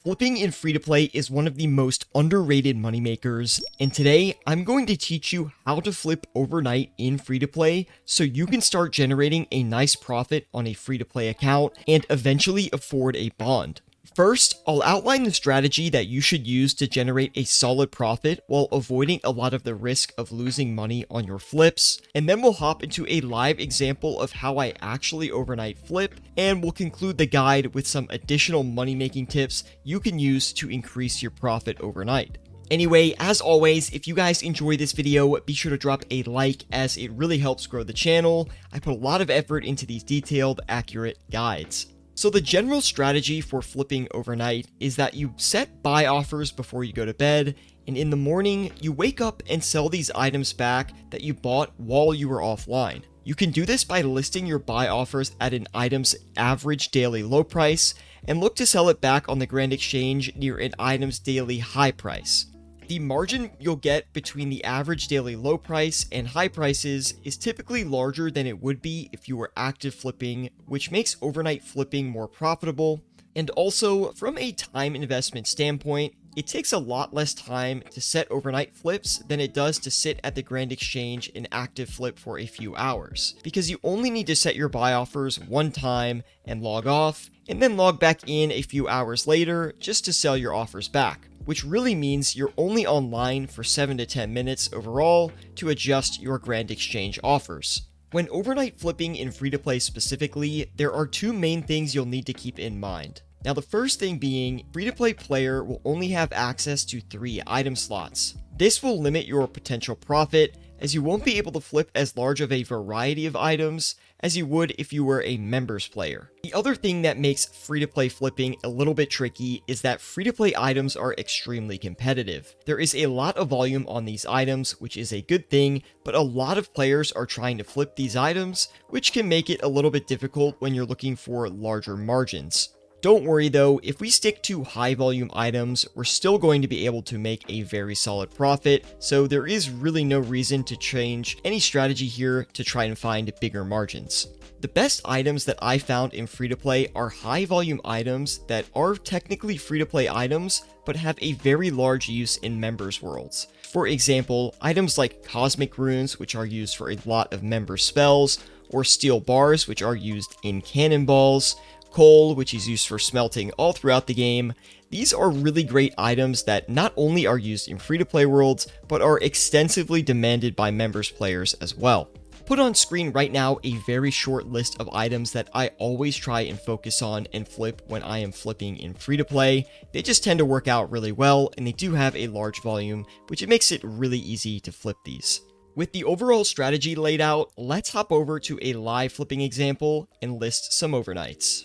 Flipping in free-to-play is one of the most underrated moneymakers, and today I'm going to teach you how to flip overnight in free-to-play so you can start generating a nice profit on a free-to-play account and eventually afford a bond. First, I'll outline the strategy that you should use to generate a solid profit while avoiding a lot of the risk of losing money on your flips, and then we'll hop into a live example of how I actually overnight flip, and we'll conclude the guide with some additional money-making tips you can use to increase your profit overnight. Anyway, as always, if you guys enjoy this video, be sure to drop a like as it really helps grow the channel. I put a lot of effort into these detailed, accurate guides. So the general strategy for flipping overnight is that you set buy offers before you go to bed, and in the morning, you wake up and sell these items back that you bought while you were offline. You can do this by listing your buy offers at an item's average daily low price, and look to sell it back on the Grand Exchange near an item's daily high price. The margin you'll get between the average daily low price and high prices is typically larger than it would be if you were active flipping, which makes overnight flipping more profitable. And also, from a time investment standpoint, it takes a lot less time to set overnight flips than it does to sit at the Grand Exchange and active flip for a few hours, because you only need to set your buy offers one time and log off, and then log back in a few hours later just to sell your offers back, which really means you're only online for 7 to 10 minutes overall to adjust your Grand Exchange offers. When overnight flipping in free-to-play specifically, there are two main things you'll need to keep in mind. Now, the first thing being, free-to-play player will only have access to 3 item slots. This will limit your potential profit, as you won't be able to flip as large of a variety of items as you would if you were a members player. The other thing that makes free-to-play flipping a little bit tricky is that free-to-play items are extremely competitive. There is a lot of volume on these items, which is a good thing, but a lot of players are trying to flip these items, which can make it a little bit difficult when you're looking for larger margins. Don't worry though, if we stick to high volume items, we're still going to be able to make a very solid profit, so there is really no reason to change any strategy here to try and find bigger margins. The best items that I found in free-to-play are high volume items that are technically free-to-play items, but have a very large use in members worlds. For example, items like cosmic runes, which are used for a lot of member spells, or steel bars, which are used in cannonballs, coal, which is used for smelting all throughout the game. These are really great items that not only are used in free-to-play worlds, but are extensively demanded by members players as well. Put on screen right now a very short list of items that I always try and focus on and flip when I am flipping in free-to-play. They just tend to work out really well, and they do have a large volume, which it makes it really easy to flip these. With the overall strategy laid out, let's hop over to a live flipping example and list some overnights.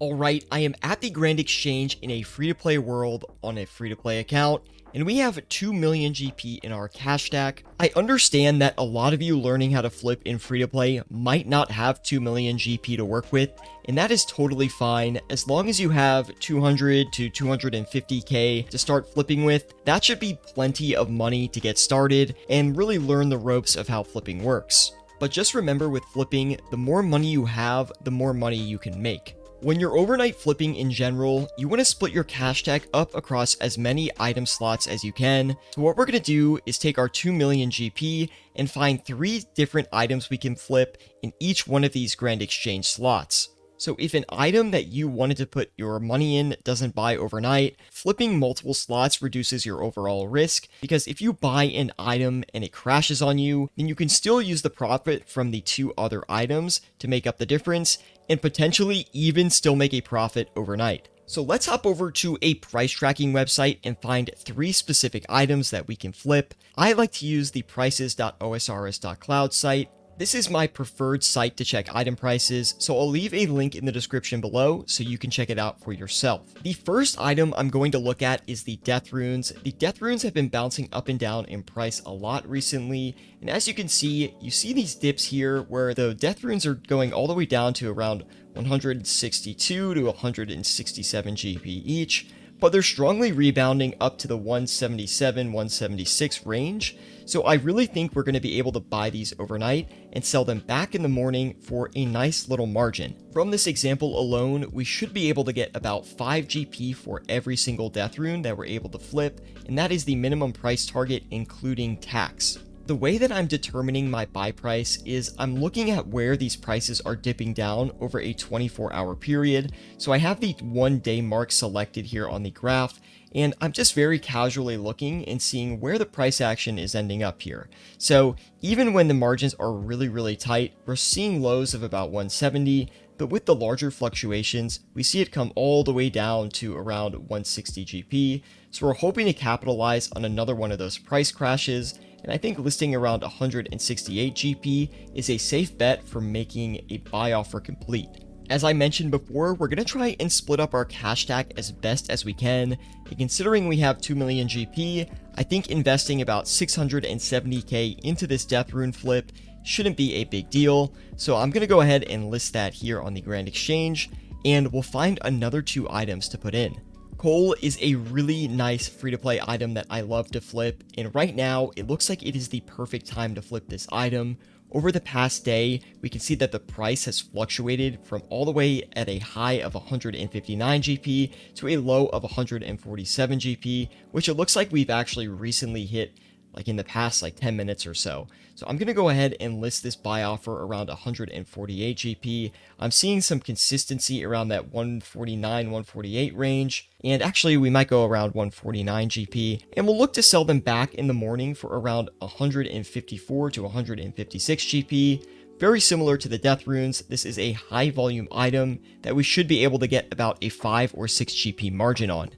Alright, I am at the Grand Exchange in a free-to-play world on a free-to-play account, and we have 2 million GP in our cash stack. I understand that a lot of you learning how to flip in free-to-play might not have 2 million GP to work with, and that is totally fine. As long as you have 200 to 250k to start flipping with, that should be plenty of money to get started and really learn the ropes of how flipping works. But just remember, with flipping, the more money you have, the more money you can make. When you're overnight flipping in general, you want to split your cash stack up across as many item slots as you can. So what we're going to do is take our 2 million GP and find 3 different items we can flip in each one of these Grand Exchange slots. So if an item that you wanted to put your money in doesn't buy overnight, flipping multiple slots reduces your overall risk, because if you buy an item and it crashes on you, then you can still use the profit from the 2 other items to make up the difference, and potentially even still make a profit overnight. So let's hop over to a price tracking website and find 3 specific items that we can flip. I like to use the prices.osrs.cloud site. This is my preferred site to check item prices, so I'll leave a link in the description below so you can check it out for yourself. The first item I'm going to look at is the death runes. The death runes have been bouncing up and down in price a lot recently, and as you can see, you see these dips here where the death runes are going all the way down to around 162 to 167 GP each. but they're strongly rebounding up to the 177, 176 range. So I really think we're going to be able to buy these overnight and sell them back in the morning for a nice little margin. From this example alone, we should be able to get about 5 GP for every single death rune that we're able to flip, and that is the minimum price target including tax. The way that I'm determining my buy price is I'm looking at where these prices are dipping down over a 24-hour period. So I have the 1-day mark selected here on the graph, and I'm just very casually looking and seeing where the price action is ending up here. So even when the margins are really tight, we're seeing lows of about 170, but with the larger fluctuations, we see it come all the way down to around 160 GP. So we're hoping to capitalize on another one of those price crashes, and I think listing around 168 GP is a safe bet for making a buy offer complete. As I mentioned before, we're going to try and split up our cash stack as best as we can, and considering we have 2 million GP, I think investing about 670k into this death rune flip shouldn't be a big deal. So I'm going to go ahead and list that here on the Grand Exchange, and we'll find another 2 items to put in. Coal is a really nice free-to-play item that I love to flip, and right now it looks like it is the perfect time to flip this item. Over the past day, we can see that the price has fluctuated from all the way at a high of 159 GP to a low of 147 GP, which it looks like we've actually recently hit like in the past 10 minutes or so. So I'm going to go ahead and list this buy offer around 148 GP. I'm seeing some consistency around that 149, 148 range. And actually we might go around 149 GP. And we'll look to sell them back in the morning for around 154 to 156 GP. Very similar to the death runes, this is a high volume item that we should be able to get about a 5 or 6 GP margin on.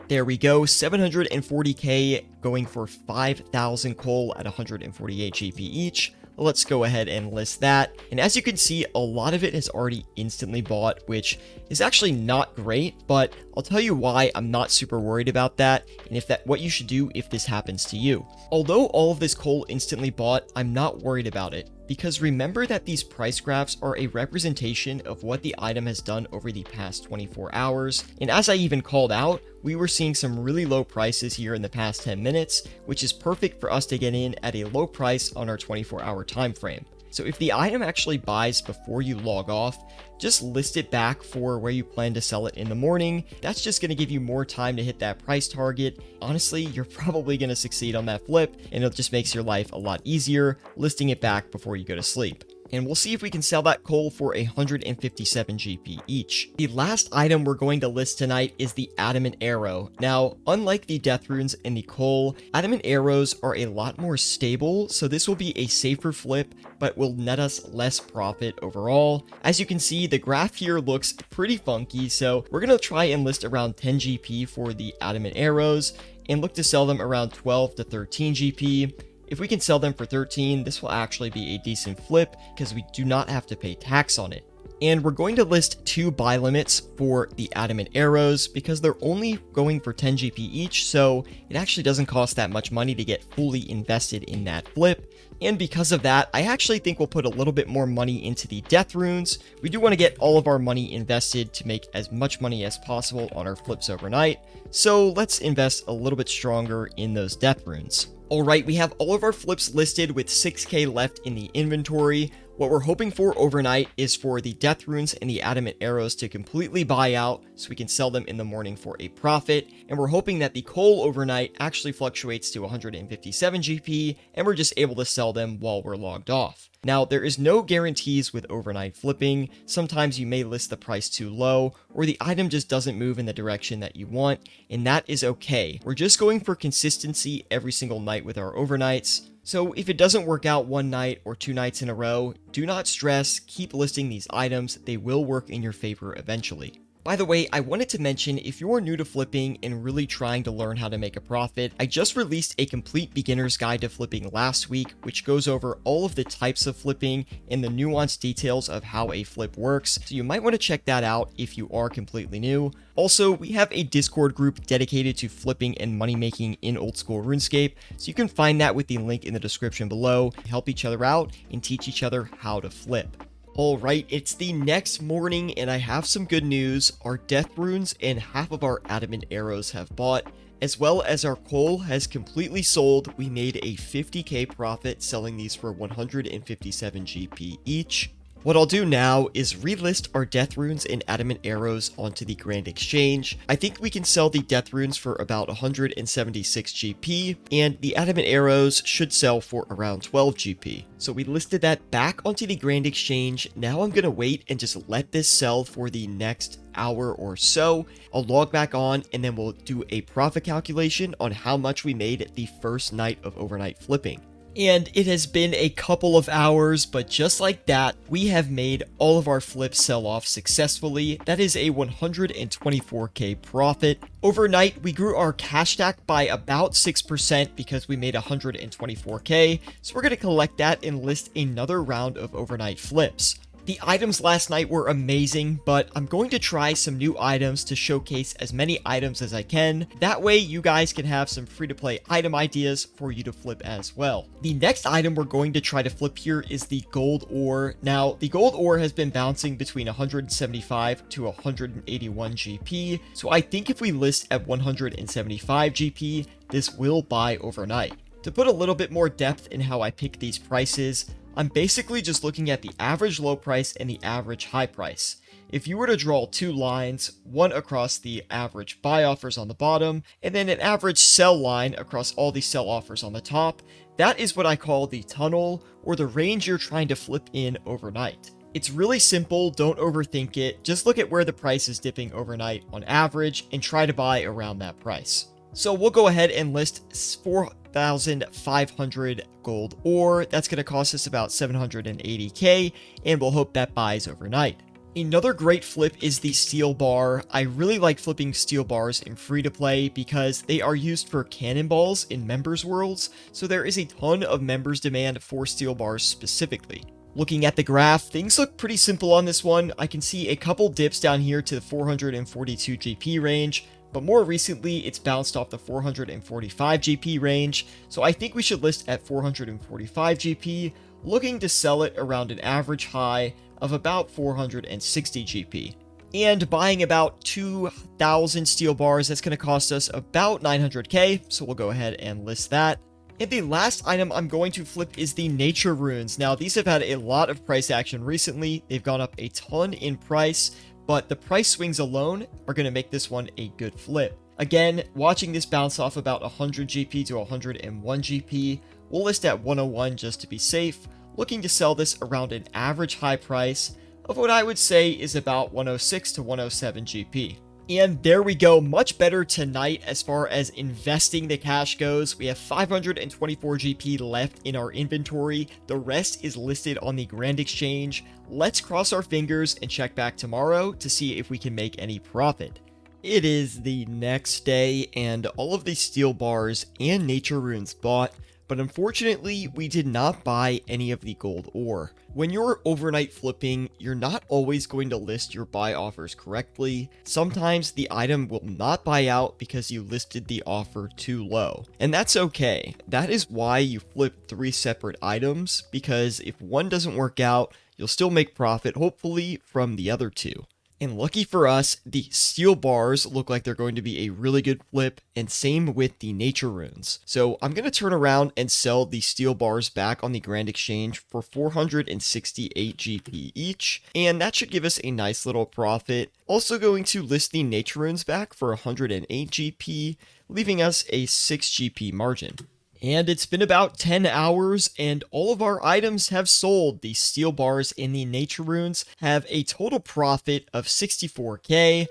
There we go, 740k going for 5,000 coal at 148 GP each. Let's go ahead and list that. And as you can see, a lot of it has already instantly bought, which is actually not great, but I'll tell you why I'm not super worried about that, and what you should do if this happens to you. Although all of this coal instantly bought, I'm not worried about it, because remember that these price graphs are a representation of what the item has done over the past 24 hours, and as I even called out, we were seeing some really low prices here in the past 10 minutes, which is perfect for us to get in at a low price on our 24-hour time frame. So if the item actually buys before you log off, just list it back for where you plan to sell it in the morning. That's just going to give you more time to hit that price target. Honestly, you're probably going to succeed on that flip, and it just makes your life a lot easier listing it back before you go to sleep. And we'll see if we can sell that coal for 157 GP each. The last item we're going to list tonight is the Adamant Arrow. Now, unlike the death runes and the coal, Adamant Arrows are a lot more stable, so this will be a safer flip, but will net us less profit overall. As you can see, the graph here looks pretty funky, so we're going to try and list around 10 GP for the Adamant Arrows, and look to sell them around 12 to 13 GP. If we can sell them for 13, this will actually be a decent flip because we do not have to pay tax on it. And we're going to list 2 buy limits for the Adamant Arrows because they're only going for 10 GP each, so it actually doesn't cost that much money to get fully invested in that flip. And because of that, I actually think we'll put a little bit more money into the death runes. We do want to get all of our money invested to make as much money as possible on our flips overnight, so let's invest a little bit stronger in those death runes. Alright, we have all of our flips listed with 6k left in the inventory. What we're hoping for overnight is for the death runes and the Adamant Arrows to completely buy out so we can sell them in the morning for a profit. And we're hoping that the coal overnight actually fluctuates to 157 GP and we're just able to sell them while we're logged off. Now, there is no guarantees with overnight flipping. Sometimes you may list the price too low, or the item just doesn't move in the direction that you want, and that is okay. We're just going for consistency every single night with our overnights. So if it doesn't work out one night or 2 nights in a row, do not stress, keep listing these items, they will work in your favor eventually. By the way, I wanted to mention, if you're new to flipping and really trying to learn how to make a profit, I just released a complete beginner's guide to flipping last week, which goes over all of the types of flipping and the nuanced details of how a flip works, so you might want to check that out if you are completely new. Also, we have a Discord group dedicated to flipping and money making in old school RuneScape, so you can find that with the link in the description below. Help each other out and teach each other how to flip. Alright, it's the next morning and I have some good news. Our death runes and half of our adamant arrows have bought, as well as our coal has completely sold. We made a 50k profit selling these for 157 GP each. What I'll do now is relist our death runes and adamant arrows onto the Grand Exchange. I think we can sell the death runes for about 176 GP, and the adamant arrows should sell for around 12 GP. So we listed that back onto the Grand Exchange. Now I'm going to wait and just let this sell for the next hour or so. I'll log back on and then we'll do a profit calculation on how much we made the first night of overnight flipping. And it has been a couple of hours, but just like that, we have made all of our flips sell off successfully. That is a 124k profit. Overnight, we grew our cash stack by about 6% because we made 124k. So we're going to collect that and list another round of overnight flips. The items last night were amazing, but I'm going to try some new items to showcase as many items as I can. That way you guys can have some free-to-play item ideas for you to flip as well. The next item we're going to try to flip here is the gold ore. Now, the gold ore has been bouncing between 175 to 181 GP, so I think if we list at 175 GP, this will buy overnight. To put a little bit more depth in how I pick these prices, I'm basically just looking at the average low price and the average high price. If you were to draw two lines, one across the average buy offers on the bottom, and then an average sell line across all the sell offers on the top, that is what I call the tunnel, or the range you're trying to flip in overnight. It's really simple, don't overthink it, just look at where the price is dipping overnight on average, and try to buy around that price. So we'll go ahead and list 4,500 gold ore. That's going to cost us about 780k, and we'll hope that buys overnight. Another great flip is the steel bar. I really like flipping steel bars in free-to-play because they are used for cannonballs in members worlds, so there is a ton of members demand for steel bars specifically. Looking at the graph, things look pretty simple on this one. I can see a couple dips down here to the 442 GP range, but more recently it's bounced off the 445 GP range, so I think we should list at 445 GP, looking to sell it around an average high of about 460 GP. And buying about 2,000 steel bars, that's going to cost us about 900k, so we'll go ahead and list that. And the last item I'm going to flip is the nature runes. Now, these have had a lot of price action recently. They've gone up a ton in price, but the price swings alone are going to make this one a good flip. Again, watching this bounce off about 100 GP to 101 GP, we'll list at 101 just to be safe, looking to sell this around an average high price of what I would say is about 106 to 107 GP. And there we go, much better tonight as far as investing the cash goes. We have 524 GP left in our inventory. The rest is listed on the Grand Exchange. Let's cross our fingers and check back tomorrow to see if we can make any profit. It is the next day and all of the steel bars and nature runes bought, but unfortunately we did not buy any of the gold ore. When you're overnight flipping, you're not always going to list your buy offers correctly. Sometimes the item will not buy out because you listed the offer too low. And that's okay. That is why you flip 3 separate items, because if one doesn't work out, you'll still make profit, hopefully, from the other 2. And lucky for us, the steel bars look like they're going to be a really good flip, and same with the nature runes. So I'm going to turn around and sell the steel bars back on the Grand Exchange for 468 GP each, and that should give us a nice little profit. Also going to list the nature runes back for 108 GP, leaving us a 6 GP margin. And it's been about 10 hours and all of our items have sold. The steel bars and the nature runes have a total profit of 64k.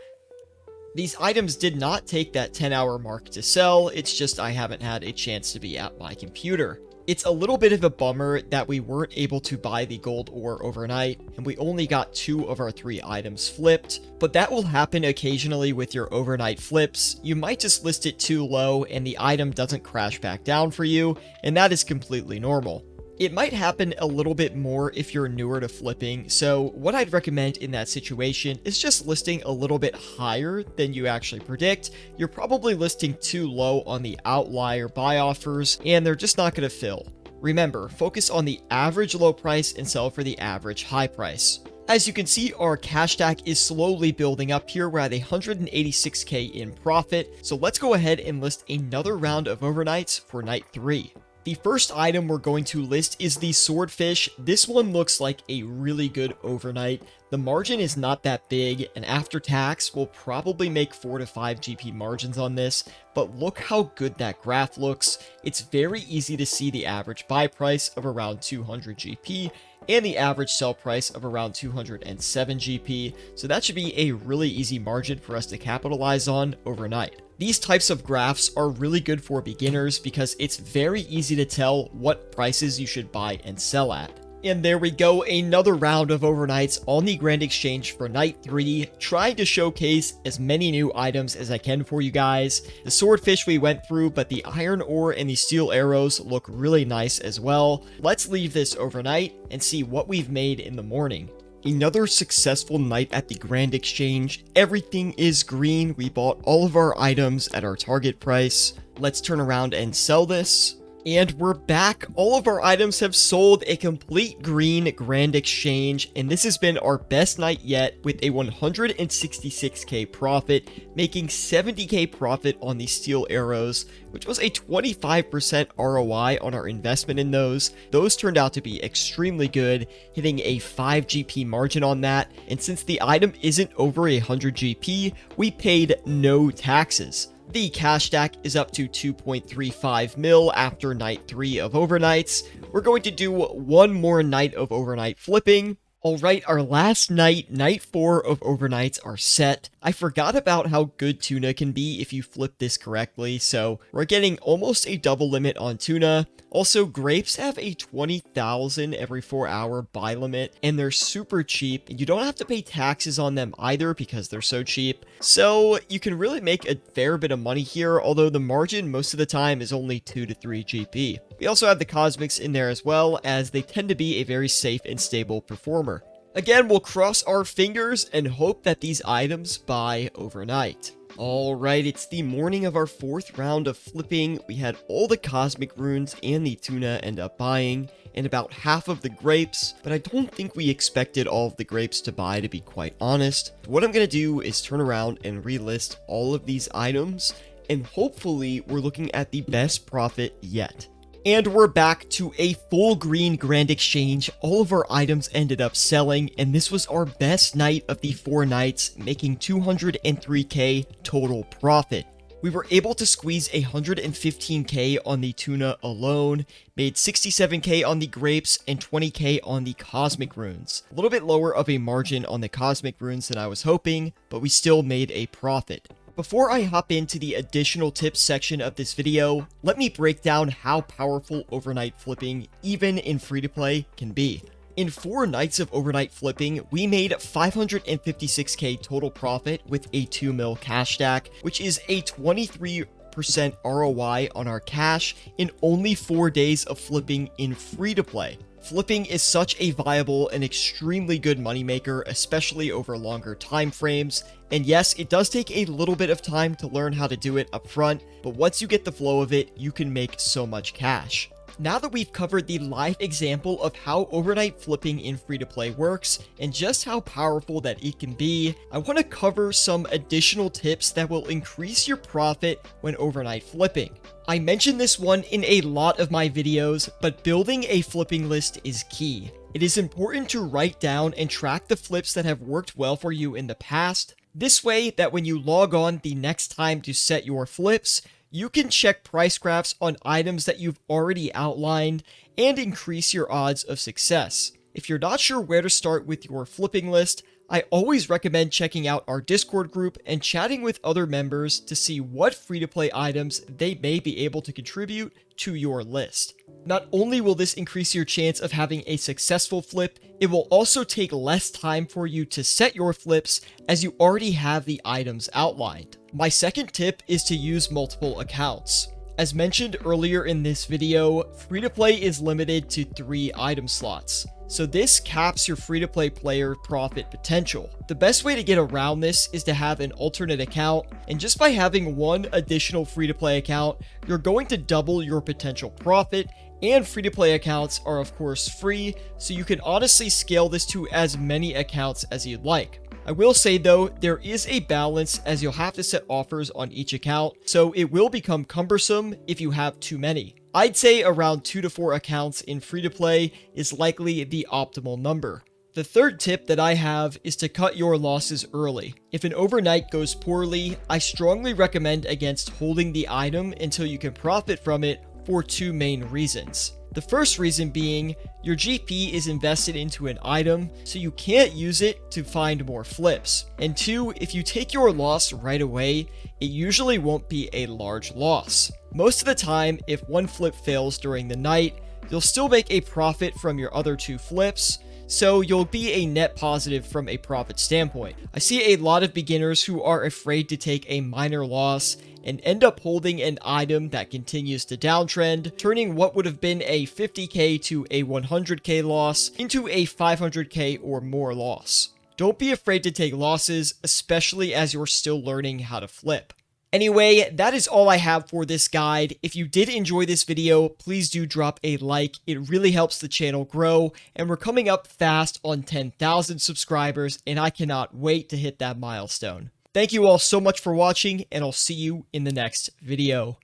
These items did not take that 10-hour mark to sell, it's just I haven't had a chance to be at my computer. It's a little bit of a bummer that we weren't able to buy the gold ore overnight, and we only got 2 of our 3 items flipped, but that will happen occasionally with your overnight flips. You might just list it too low and the item doesn't crash back down for you, and that is completely normal. It might happen a little bit more if you're newer to flipping, so what I'd recommend in that situation is just listing a little bit higher than you actually predict. You're probably listing too low on the outlier buy offers, and they're just not going to fill. Remember, focus on the average low price and sell for the average high price. As you can see, our cash stack is slowly building up here. We're at 186k in profit. So let's go ahead and list another round of overnights for night 3. The first item we're going to list is the swordfish. This one looks like a really good overnight. The margin is not that big, and after tax, we'll probably make 4 to 5 GP margins on this, but look how good that graph looks. It's very easy to see the average buy price of around 200 GP, and the average sell price of around 207 GP, so that should be a really easy margin for us to capitalize on overnight. These types of graphs are really good for beginners because it's very easy to tell what prices you should buy and sell at. And there we go, another round of overnights on the Grand Exchange for night 3, trying to showcase as many new items as I can for you guys. The swordfish we went through, but the iron ore and the steel arrows look really nice as well. Let's leave this overnight and see what we've made in the morning. Another successful night at the Grand Exchange. Everything is green. We bought all of our items at our target price. Let's turn around and sell this. And we're back. All of our items have sold, a complete green Grand Exchange, and this has been our best night yet with a 166k profit, making 70k profit on the steel arrows, which was a 25% ROI on our investment in those. Those turned out to be extremely good, hitting a 5 GP margin on that, and since the item isn't over 100 GP, we paid no taxes. The cash stack is up to 2.35 mil after night 3 of overnights. We're going to do one more night of overnight flipping. Alright, our last night, night 4 of overnights are set. I forgot about how good tuna can be if you flip this correctly, so we're getting almost a double limit on tuna. Also, grapes have a 20,000 every 4 hour buy limit, and they're super cheap. You don't have to pay taxes on them either because they're so cheap. So you can really make a fair bit of money here, although the margin most of the time is only 2 to 3 GP. We also have the cosmics in there as well, as they tend to be a very safe and stable performer. Again, we'll cross our fingers and hope that these items buy overnight. Alright, it's the morning of our 4th round of flipping. We had all the cosmic runes and the tuna end up buying, and about half of the grapes, but I don't think we expected all of the grapes to buy, to be quite honest. What I'm going to do is turn around and relist all of these items, and hopefully we're looking at the best profit yet. And we're back to a full green Grand Exchange. All of our items ended up selling, and this was our best night of the 4 nights, making 203k total profit. We were able to squeeze 115k on the tuna alone, made 67k on the grapes, and 20k on the cosmic runes. A little bit lower of a margin on the cosmic runes than I was hoping, but we still made a profit. Before I hop into the additional tips section of this video, let me break down how powerful overnight flipping, even in free-to-play, can be. In 4 nights of overnight flipping, we made 556k total profit with a 2 mil cash stack, which is a 23% ROI on our cash in only 4 days of flipping in free-to-play. Flipping is such a viable and extremely good moneymaker, especially over longer time frames. And yes, it does take a little bit of time to learn how to do it up front, but once you get the flow of it, you can make so much cash. Now that we've covered the live example of how overnight flipping in free-to-play works and just how powerful that it can be, I want to cover some additional tips that will increase your profit when overnight flipping. I mentioned this one in a lot of my videos, but building a flipping list is key. It is important to write down and track the flips that have worked well for you in the past. This way that when you log on the next time to set your flips, you can check price graphs on items that you've already outlined and increase your odds of success. If you're not sure where to start with your flipping list, I always recommend checking out our Discord group and chatting with other members to see what free-to-play items they may be able to contribute to your list. Not only will this increase your chance of having a successful flip, it will also take less time for you to set your flips as you already have the items outlined. My second tip is to use multiple accounts. As mentioned earlier in this video, free-to-play is limited to 3 item slots. So this caps your free-to-play player profit potential. The best way to get around this is to have an alternate account, and just by having one additional free-to-play account, you're going to double your potential profit And free-to-play accounts are of course free, so you can honestly scale this to as many accounts as you'd like. I will say though, there is a balance as you'll have to set offers on each account, so it will become cumbersome if you have too many. I'd say around 2 to 4 accounts in free-to-play is likely the optimal number. The third tip that I have is to cut your losses early. If an overnight goes poorly, I strongly recommend against holding the item until you can profit from it for 2 main reasons. The first reason being, your GP is invested into an item, so you can't use it to find more flips. And 2, if you take your loss right away, it usually won't be a large loss. Most of the time, if one flip fails during the night, you'll still make a profit from your other 2 flips, so you'll be a net positive from a profit standpoint. I see a lot of beginners who are afraid to take a minor loss and end up holding an item that continues to downtrend, turning what would have been a 50k to a 100k loss into a 500k or more loss. Don't be afraid to take losses, especially as you're still learning how to flip. Anyway, that is all I have for this guide. If you did enjoy this video, please do drop a like. It really helps the channel grow, and we're coming up fast on 10,000 subscribers, and I cannot wait to hit that milestone. Thank you all so much for watching, and I'll see you in the next video.